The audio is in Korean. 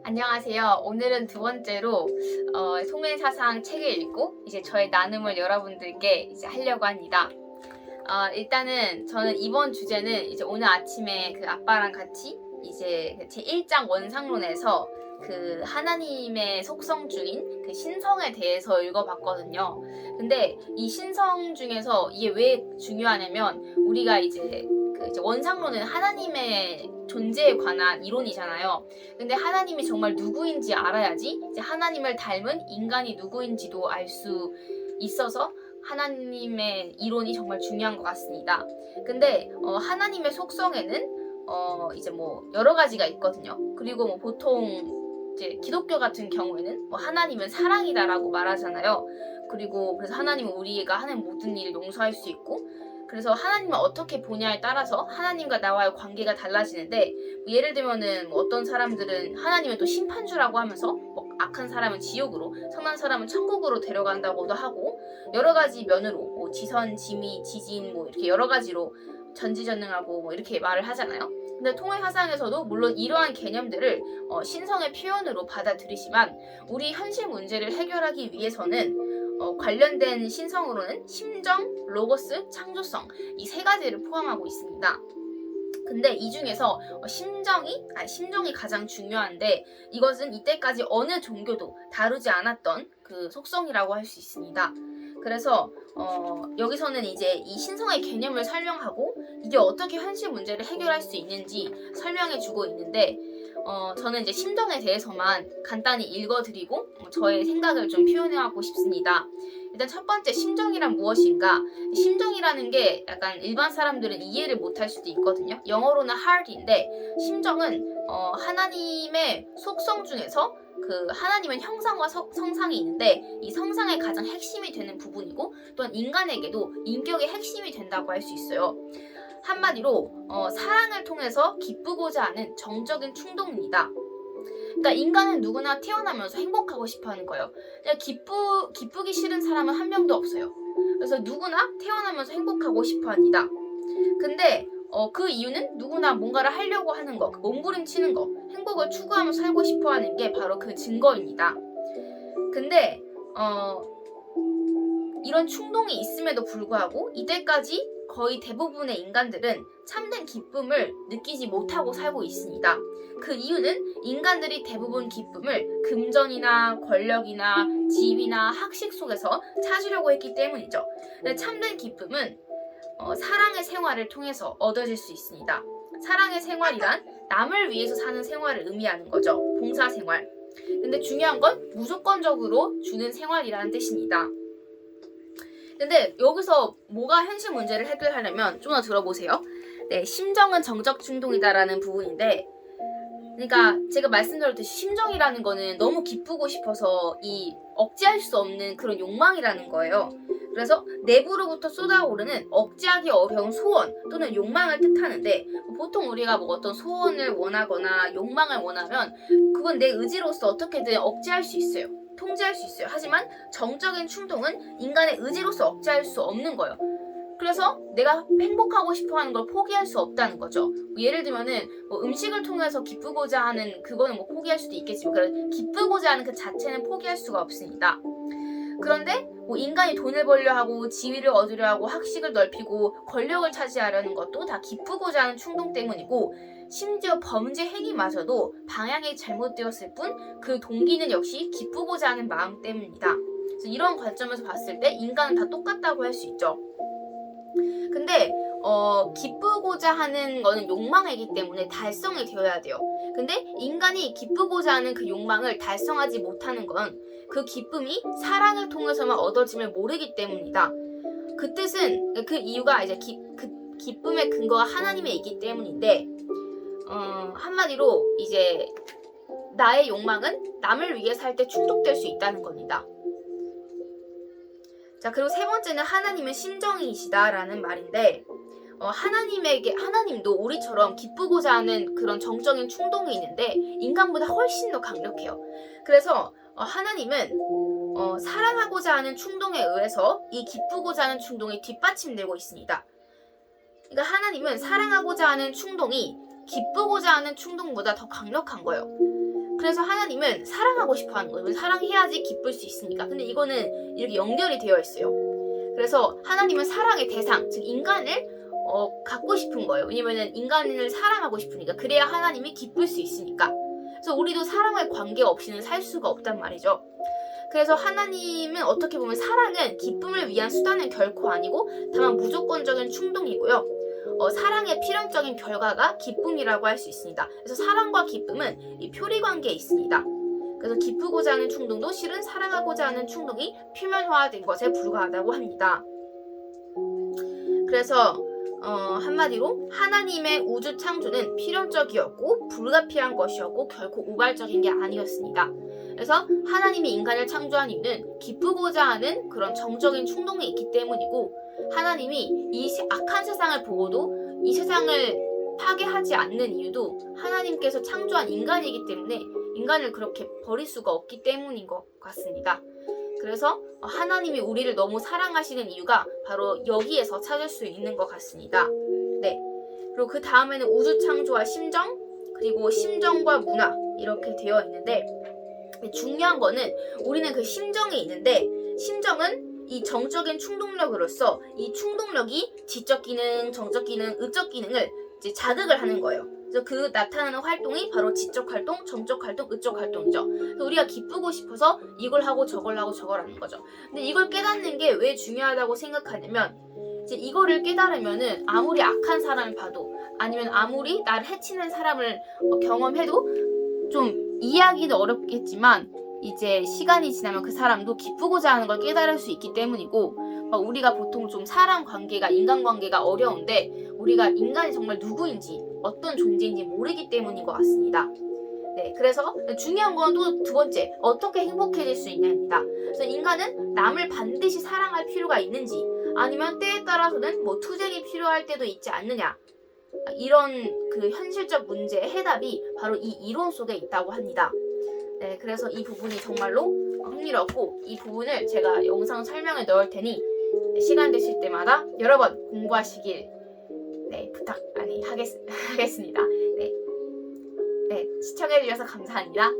안녕하세요. 오늘은 두 번째로 통일사상 책을 읽고 이제 저의 나눔을 여러분들께 이제 하려고 합니다. 일단은 저는 이번 주제는 이제 오늘 아침에 그 아빠랑 같이 이제 제 1장 원상론에서 그 하나님의 속성 중인 그 신성에 대해서 읽어봤거든요. 근데 이 신성 중에서 이게 왜 중요하냐면 우리가 이제 이제 원상론은 하나님의 존재에 관한 이론이잖아요. 근데 하나님이 정말 누구인지 알아야지 이제 하나님을 닮은 인간이 누구인지도 알 수 있어서 하나님의 이론이 정말 중요한 것 같습니다. 근데 하나님의 속성에는 이제 뭐 여러 가지가 있거든요. 그리고 뭐 보통 이제 기독교 같은 경우에는 뭐 하나님은 사랑이다라고 말하잖아요. 그리고 그래서 하나님은 우리가 하는 모든 일을 용서할 수 있고, 그래서 하나님을 어떻게 보냐에 따라서 하나님과 나와의 관계가 달라지는데, 뭐 예를 들면은 뭐 어떤 사람들은 하나님은 또 심판주라고 하면서 뭐 악한 사람은 지옥으로, 선한 사람은 천국으로 데려간다고도 하고, 여러 가지 면으로 뭐 지선, 지미, 지진 뭐 이렇게 여러 가지로 전지전능하고 뭐 이렇게 말을 하잖아요. 근데 통일사상에서도 물론 이러한 개념들을 신성의 표현으로 받아들이지만 우리 현실 문제를 해결하기 위해서는 관련된 신성으로는 심정, 로고스, 창조성 이 세 가지를 포함하고 있습니다. 근데 이 중에서 심정이 가장 중요한데, 이것은 이때까지 어느 종교도 다루지 않았던 그 속성이라고 할 수 있습니다. 그래서 여기서는 이제 이 신성의 개념을 설명하고 이게 어떻게 현실 문제를 해결할 수 있는지 설명해주고 있는데, 저는 이제 심정에 대해서만 간단히 읽어드리고 저의 생각을 좀 표현해하고 싶습니다. 일단 첫 번째, 심정이란 무엇인가? 심정이라는 게 약간 일반 사람들은 이해를 못할 수도 있거든요. 영어로는 heart인데, 심정은 하나님의 속성 중에서 그 하나님은 형상과 성상이 있는데 이 성상의 가장 핵심이 되는 부분이고, 또한 인간에게도 인격의 핵심이 된다고 할 수 있어요. 한마디로 사랑을 통해서 기쁘고자 하는 정적인 충동입니다. 그러니까 인간은 누구나 태어나면서 행복하고 싶어하는 거예요. 그냥 기쁘기 싫은 사람은 한 명도 없어요. 그래서 누구나 태어나면서 행복하고 싶어합니다. 근데 그 이유는 누구나 뭔가를 하려고 하는 거, 몸부림치는 거, 행복을 추구하며 살고 싶어하는 게 바로 그 증거입니다. 근데 이런 충동이 있음에도 불구하고 이때까지 거의 대부분의 인간들은 참된 기쁨을 느끼지 못하고 살고 있습니다. 그 이유는 인간들이 대부분 기쁨을 금전이나 권력이나 지위나 학식 속에서 찾으려고 했기 때문이죠. 참된 기쁨은 사랑의 생활을 통해서 얻어질 수 있습니다. 사랑의 생활이란 남을 위해서 사는 생활을 의미하는 거죠. 봉사생활. 근데 중요한 건 무조건적으로 주는 생활이라는 뜻입니다. 근데 여기서 뭐가 현실 문제를 해결하려면 좀 더 들어보세요. 네, 심정은 정적 충동이다라는 부분인데, 그러니까 제가 말씀드렸듯이 심정이라는 거는 너무 기쁘고 싶어서 이 억제할 수 없는 그런 욕망이라는 거예요. 그래서 내부로부터 쏟아오르는 억제하기 어려운 소원 또는 욕망을 뜻하는데, 보통 우리가 뭐 어떤 소원을 원하거나 욕망을 원하면 그건 내 의지로서 어떻게든 억제할 수 있어요. 통제할 수 있어요. 하지만 정적인 충동은 인간의 의지로서 억제할 수 없는 거예요. 그래서 내가 행복하고 싶어하는 걸 포기할 수 없다는 거죠. 예를 들면은 뭐 음식을 통해서 기쁘고자 하는 그거는 뭐 포기할 수도 있겠지만, 기쁘고자 하는 그 자체는 포기할 수가 없습니다. 그런데 뭐 인간이 돈을 벌려 하고 지위를 얻으려 하고 학식을 넓히고 권력을 차지하려는 것도 다 기쁘고자 하는 충동 때문이고, 심지어 범죄 행위마저도 방향이 잘못되었을 뿐 그 동기는 역시 기쁘고자 하는 마음 때문입니다. 그래서 이런 관점에서 봤을 때 인간은 다 똑같다고 할 수 있죠. 근데 기쁘고자 하는 거는 욕망이기 때문에 달성이 되어야 돼요. 근데 인간이 기쁘고자 하는 그 욕망을 달성하지 못하는 건 그 기쁨이 사랑을 통해서만 얻어짐을 모르기 때문이다. 그 뜻은, 그 이유가 이제 기쁨의 근거가 하나님에 있기 때문인데, 한마디로 이제 나의 욕망은 남을 위해 살 때 충족될 수 있다는 겁니다. 자, 그리고 세 번째는 하나님은 심정이시다라는 말인데, 하나님도 우리처럼 기쁘고자 하는 그런 정적인 충동이 있는데 인간보다 훨씬 더 강력해요. 그래서 하나님은 사랑하고자 하는 충동에 의해서 이 기쁘고자 하는 충동이 뒷받침되고 있습니다. 그러니까 하나님은 사랑하고자 하는 충동이 기쁘고자 하는 충동보다 더 강력한 거예요. 그래서 하나님은 사랑하고 싶어 하는 거예요. 사랑해야지 기쁠 수 있으니까. 근데 이거는 이렇게 연결이 되어 있어요. 그래서 하나님은 사랑의 대상, 즉 인간을 갖고 싶은 거예요. 왜냐면은 인간을 사랑하고 싶으니까. 그래야 하나님이 기쁠 수 있으니까. 그래서 우리도 사랑의 관계 없이는 살 수가 없단 말이죠. 그래서 하나님은 어떻게 보면 사랑은 기쁨을 위한 수단은 결코 아니고 다만 무조건적인 충동이고요. 사랑의 필연적인 결과가 기쁨이라고 할 수 있습니다. 그래서 사랑과 기쁨은 이 표리 관계에 있습니다. 그래서 기쁘고자 하는 충동도 실은 사랑하고자 하는 충동이 표면화된 것에 불과하다고 합니다. 그래서 한마디로 하나님의 우주 창조는 필연적이었고 불가피한 것이었고 결코 우발적인 게 아니었습니다. 그래서 하나님이 인간을 창조한 이유는 기쁘고자 하는 그런 정적인 충동이 있기 때문이고 하나님이 이 악한 세상을 보고도 이 세상을 파괴하지 않는 이유도 하나님께서 창조한 인간이기 때문에 인간을 그렇게 버릴 수가 없기 때문인 것 같습니다. 그래서 하나님이 우리를 너무 사랑하시는 이유가 바로 여기에서 찾을 수 있는 것 같습니다. 네. 그리고 그 다음에는 우주 창조와 심정, 그리고 심정과 문화 이렇게 되어 있는데 중요한 거는 우리는 그 심정이 있는데 심정은 이 정적인 충동력으로서 이 충동력이 지적 기능, 정적 기능, 의적 기능을 이제 자극을 하는 거예요. 그래서 그 나타나는 활동이 바로 지적 활동, 정적 활동, 의적 활동이죠. 그래서 우리가 기쁘고 싶어서 이걸 하고 저걸 하고 저걸 하는 거죠. 근데 이걸 깨닫는 게 왜 중요하다고 생각하냐면 이제 이거를 깨달으면은 아무리 악한 사람을 봐도 아니면 아무리 나를 해치는 사람을 경험해도 좀 이해하기는 어렵겠지만 이제 시간이 지나면 그 사람도 기쁘고자 하는 걸 깨달을 수 있기 때문이고 우리가 보통 좀 사람 관계가 인간관계가 어려운데 우리가 인간이 정말 누구인지 어떤 존재인지 모르기 때문인 것 같습니다. 네, 그래서 중요한 건 또 두 번째 어떻게 행복해질 수 있냐입니다. 그래서 인간은 남을 반드시 사랑할 필요가 있는지 아니면 때에 따라서는 투쟁이 필요할 때도 있지 않느냐 이런 그 현실적 문제의 해답이 바로 이 이론 속에 있다고 합니다. 네, 그래서 이 부분이 정말로 흥미롭고 이 부분을 제가 영상 설명에 넣을 테니 시간 되실 때마다 여러 번 공부하시길 하겠습니다. 네, 시청해주셔서 감사합니다.